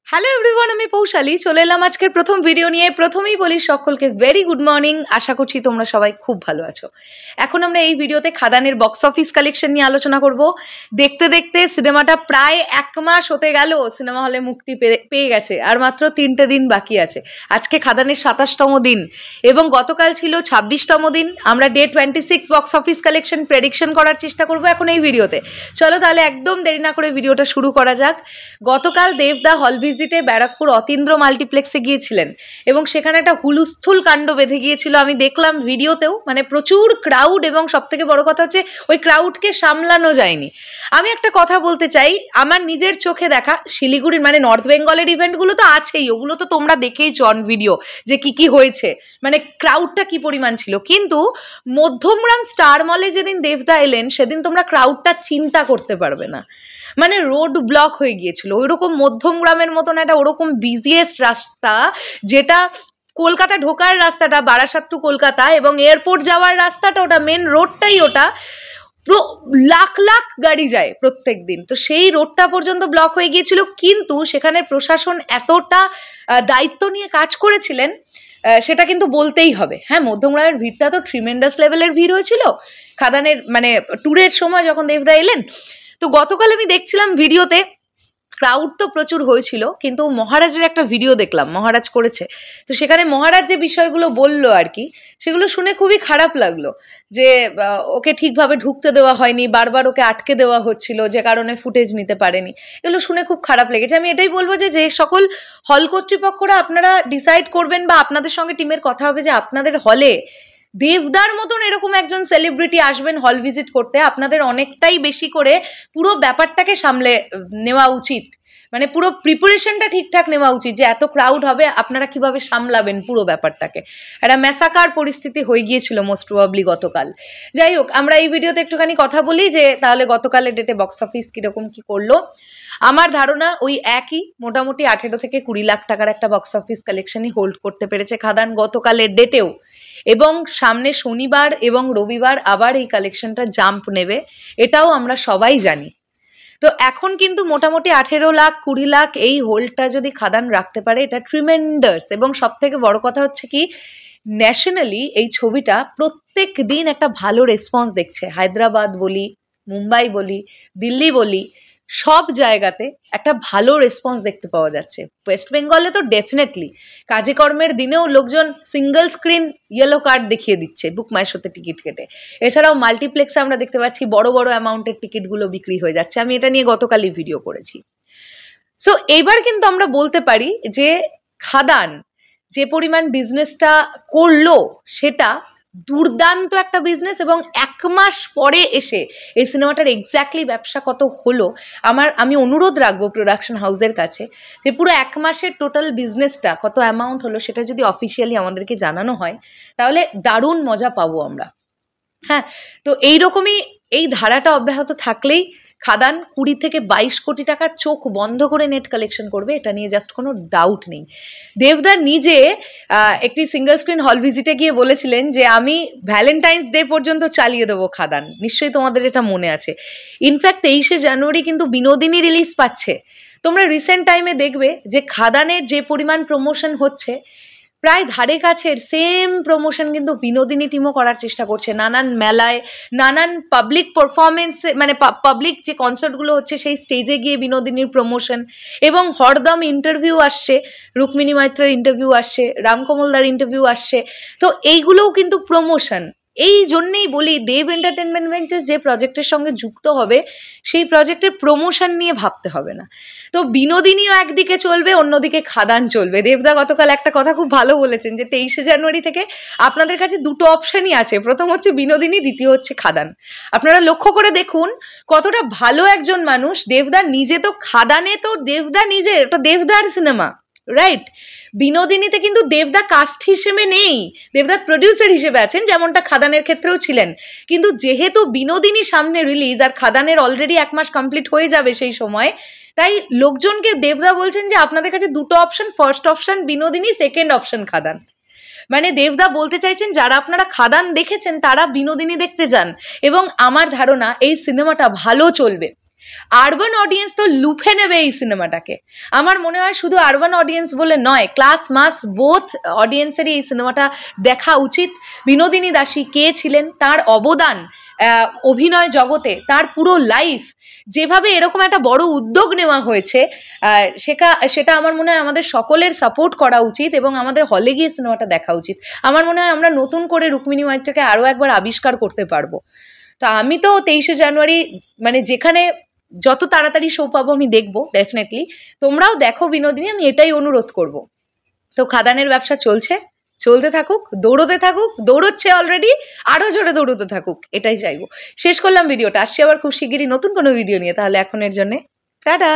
Hello everyone, আমি পৌশালী চলে এলাম আজকের প্রথম ভিডিও নিয়ে। প্রথমেই বলি সকলকে ভেরি গুড মর্নিং। আশা করছি তোমরা সবাই খুব ভালো আছো। এখন আমরা এই ভিডিওতে খাদানের বক্স অফিস কালেকশন নিয়ে আলোচনা করব। দেখতে দেখতে সিনেমাটা প্রায় 1 মাস হতে গেল সিনেমা হলে মুক্তি পেয়ে গেছে, আর মাত্র 3টে দিন বাকি আছে। আজকে খাদানের 27তম দিন এবং গতকাল ছিল 26তম দিন। আমরা day 26 box office collection prediction করার চেষ্টা করব এখন এই ভিডিওতে। চলো তাহলে একদম দেরি না করে ভিডিওটা শুরু করা যাক। গতকাল দেবদা হল ভিজিটে ব্যারাকপুর অতীন্দ্র মাল্টিপ্লেক্সে গিয়েছিলেন এবং সেখানে একটা হুলুস্থুল কাণ্ড বেঁধে গিয়েছিল। আমি দেখলাম ভিডিওতেও, মানে প্রচুর ক্রাউড, এবং সব থেকে বড় কথা হচ্ছে ওই ক্রাউডকে সামলানো যায়নি। আমি একটা কথা বলতে চাই, আমার নিজের চোখে দেখা শিলিগুড়ির মানে নর্থ বেঙ্গলের ইভেন্টগুলো তো আছেই, ওগুলো তো তোমরা দেখেইছো অন ভিডিও যে কি হয়েছে, মানে ক্রাউডটা কি পরিমাণ ছিল। কিন্তু মধ্যমগ্রাম স্টার মলে যেদিন দেবদা এলেন সেদিন তোমরা ক্রাউডটা চিন্তা করতে পারবে না, মানে রোড ব্লক হয়ে গিয়েছিল। ওইরকম মধ্যমগ্রামের মতন একটা ওরকম বিজিয়েস্ট রাস্তা, যেটা কলকাতা ঢোকার রাস্তাটা বারাসাত টু কলকাতা এবং এয়ারপোর্ট যাওয়ার রাস্তাটা, ওটা মেন রোডটাই ওটা, লাখ লাখ গাড়ি যায় প্রত্যেক দিন। তো সেই রোডটা পর্যন্ত ব্লক হয়ে গিয়েছিল, কিন্তু সেখানে প্রশাসন এতটা দায়িত্ব নিয়ে কাজ করেছিলেন সেটা কিন্তু বলতেই হবে। হ্যাঁ, মধ্যমগ্রামের ভিড়টা তো ট্রিমেন্ডাস লেভেলের ভিড় হয়েছিল খাদানের মানে ট্যুরের সময় যখন দেবদা এলেন। তো গতকাল আমি দেখছিলাম ভিডিওতে ক্রাউড তো প্রচুর হয়েছিল, কিন্তু মহারাজের একটা ভিডিও দেখলাম, মহারাজ করেছে। তো সেখানে মহারাজ যে বিষয়গুলো বললো আর কি, সেগুলো শুনে খুবই খারাপ লাগলো যে ওকে ঠিকভাবে ঢুকতে দেওয়া হয়নি, বারবার ওকে আটকে দেওয়া হচ্ছিল, যে কারণে ফুটেজ নিতে পারেনি। এগুলো শুনে খুব খারাপ লেগেছে। আমি এটাই বলবো যে সকল হল কর্তৃপক্ষরা আপনারা ডিসাইড করবেন বা আপনাদের সঙ্গে টিমের কথা হবে যে আপনাদের হলে দেবদার মতন এরকম একজন সেলিব্রিটি আসবেন হল ভিজিট করতে, আপনাদের অনেকটাই বেশি করে পুরো ব্যাপারটাকে সামলে নেওয়া উচিত, মানে পুরো প্রিপারেশনটা ঠিকঠাক নেওয়া উচিত যে এত ক্রাউড হবে আপনারা কিভাবে সামলাবেন পুরো ব্যাপারটাকে। একটা ম্যাসাকার পরিস্থিতি হয়ে গিয়েছিল মোস্ট প্রবাবলি গতকাল। যাই হোক, আমরা এই ভিডিওতে একটুখানি কথা বলি যে তাহলে গতকালের ডেটে বক্স অফিস কিরকম কি করলো। আমার ধারণা ওই একই, মোটামুটি 18 থেকে 20 লাখ টাকার একটা বক্স অফিস কালেকশনই হোল্ড করতে পেরেছে খাদান গতকালের ডেটেও, এবং সামনে শনিবার এবং রবিবার আবার এই কালেকশনটা জাম্প নেবে, এটাও আমরা সবাই জানি। তো এখন কিন্তু মোটামুটি 18 লাখ 20 লাখ এই হোল্ডটা যদি খাদান রাখতে পারে, এটা ট্রিমেন্ডাস। এবং সব থেকে বড় কথা হচ্ছে কি, ন্যাশনালি এই ছবিটা প্রত্যেক দিন একটা ভালো রেসপন্স দেখছে। হায়দ্রাবাদ বলি, মুম্বাই বলি, দিল্লি বলি, সব জায়গাতে একটা ভালো রেসপন্স দেখতে পাওয়া যাচ্ছে। ওয়েস্ট বেঙ্গলে তো ডেফিনেটলি কাজে কর্মের দিনেও লোকজন সিঙ্গেল স্ক্রিন ইয়েলো কার্ড দেখিয়ে দিচ্ছে বুক মাই শোতে টিকিট কেটে। এছাড়াও মাল্টিপ্লেক্সে আমরা দেখতে পাচ্ছি বড় বড় অ্যামাউন্টের টিকিটগুলো বিক্রি হয়ে যাচ্ছে। আমি এটা নিয়ে গতকালই ভিডিও করেছি। সো এইবার কিন্তু আমরা বলতে পারি যে খাদান যে পরিমাণ বিজনেসটা করলো সেটা দুর্দান্ত একটা বিজনেস, এবং 1 মাস পরে এসে এই সিনেমাটার এক্স্যাক্টলি ব্যবসা কত হলো, আমি অনুরোধ রাখবো প্রোডাকশন হাউসের কাছে যে পুরো 1 মাসের টোটাল বিজনেসটা কত অ্যামাউন্ট হলো সেটা যদি অফিসিয়ালি আমাদেরকে জানানো হয় তাহলে দারুণ মজা পাবো আমরা। হ্যাঁ, তো এইরকমই এই ধারাটা অব্যাহত থাকলেই খাদান 20 থেকে 22 কোটি টাকা চোখ বন্ধ করে নেট কালেকশন করবে, এটা নিয়ে জাস্ট কোনো ডাউট নেই। দেবদা নিজে একটি সিঙ্গেল স্ক্রিন হল ভিজিটে গিয়ে বলেছিলেন যে আমি ভ্যালেন্টাইন্স ডে পর্যন্ত চালিয়ে দেবো খাদান। নিশ্চয়ই তোমাদের এটা মনে আছে। ইনফ্যাক্ট 23শে জানুয়ারি কিন্তু বিনোদিনী রিলিজ পাচ্ছে। তোমরা রিসেন্ট টাইমে দেখবে যে খাদানের যে পরিমাণ প্রমোশন হচ্ছে, প্রায় ধারে কাছের সেম প্রমোশন কিন্তু বিনোদিনী টিমও করার চেষ্টা করছে। নানান মেলায়, নানান পাবলিক পারফরমেন্সে, মানে পাবলিক যে কনসার্টগুলো হচ্ছে সেই স্টেজে গিয়ে বিনোদিনীর প্রমোশন, এবং হরদম ইন্টারভিউ আসছে, রুক্মিণী মৈত্রের ইন্টারভিউ আসছে, রামকমলদার ইন্টারভিউ আসছে। তো এইগুলোও কিন্তু প্রমোশন। এই জন্যেই বলি দেব এন্টারটেনমেন্ট ভেঞ্চার্স যে প্রজেক্টের সঙ্গে যুক্ত হবে সেই প্রজেক্টের প্রমোশন নিয়ে ভাবতে হবে না। তো বিনোদিনীও একদিকে চলবে, অন্যদিকে খাদান চলবে। দেবদা গতকাল একটা কথা খুব ভালো বলেছেন যে 23শে জানুয়ারি থেকে আপনাদের কাছে দুটো অপশানই আছে, প্রথম হচ্ছে বিনোদিনী, দ্বিতীয় হচ্ছে খাদান। আপনারা লক্ষ্য করে দেখুন কতটা ভালো একজন মানুষ। দেবদা নিজে তো খাদানে তো দেবদা নিজে, ওটা দেবদার সিনেমা, রাইট? বিনোদিনীতে কিন্তু দেবদা কাস্ট হিসেবে নেই, দেবদা প্রডিউসার হিসেবে আছেন, যেমনটা খাদানের ক্ষেত্রেও ছিলেন। কিন্তু যেহেতু বিনোদিনী সামনে রিলিজ আর খাদানের অলরেডি 1 মাস কমপ্লিট হয়ে যাবে সেই সময়, তাই লোকজনকে দেবদা বলছেন যে আপনাদের কাছে দুটো option, first option Binodini, second option Khadaan. মানে দেবদা বলতে চাইছেন যারা আপনারা খাদান দেখেছেন তারা বিনোদিনী দেখতে যান, এবং আমার ধারণা এই সিনেমাটা ভালো চলবে। আরবান অডিয়েন্স তো লুফে নেবে এই সিনেমাটাকে। আমার মনে হয় শুধু আরবান অডিয়েন্স বলে নয়, ক্লাস মাস বোথ অডিয়েন্সেরই এই সিনেমাটা দেখা উচিত। বিনোদিনী দাসী কে ছিলেন, তার অবদান অভিনয় জগতে, তার পুরো লাইফ, যেভাবে এরকম একটা বড় উদ্যোগ নেওয়া হয়েছে, সেটা আমার মনে হয় আমাদের সকলের সাপোর্ট করা উচিত এবং আমাদের হলে গিয়ে সিনেমাটা দেখা উচিত। আমার মনে হয় আমরা নতুন করে রুক্মিণী মৈত্রকে আরও একবার আবিষ্কার করতে পারবো। তো আমি তো 23শে জানুয়ারি মানে যেখানে যত তাড়াতাড়ি শো পাবো আমি দেখবো ডেফিনেটলি। তোমরাও দেখো বিনোদিনী, আমি এটাই অনুরোধ করব। তো খাদানের ব্যবসা চলতে থাকুক, দৌড়তে থাকুক, দৌড়চ্ছে অলরেডি, আরও জোরে দৌড়তে থাকুক, এটাই চাইবো। শেষ করলাম ভিডিওটা, আসছি আবার খুব শিগগিরই নতুন কোনো ভিডিও নিয়ে। তাহলে এখনের জন্যে টাটা।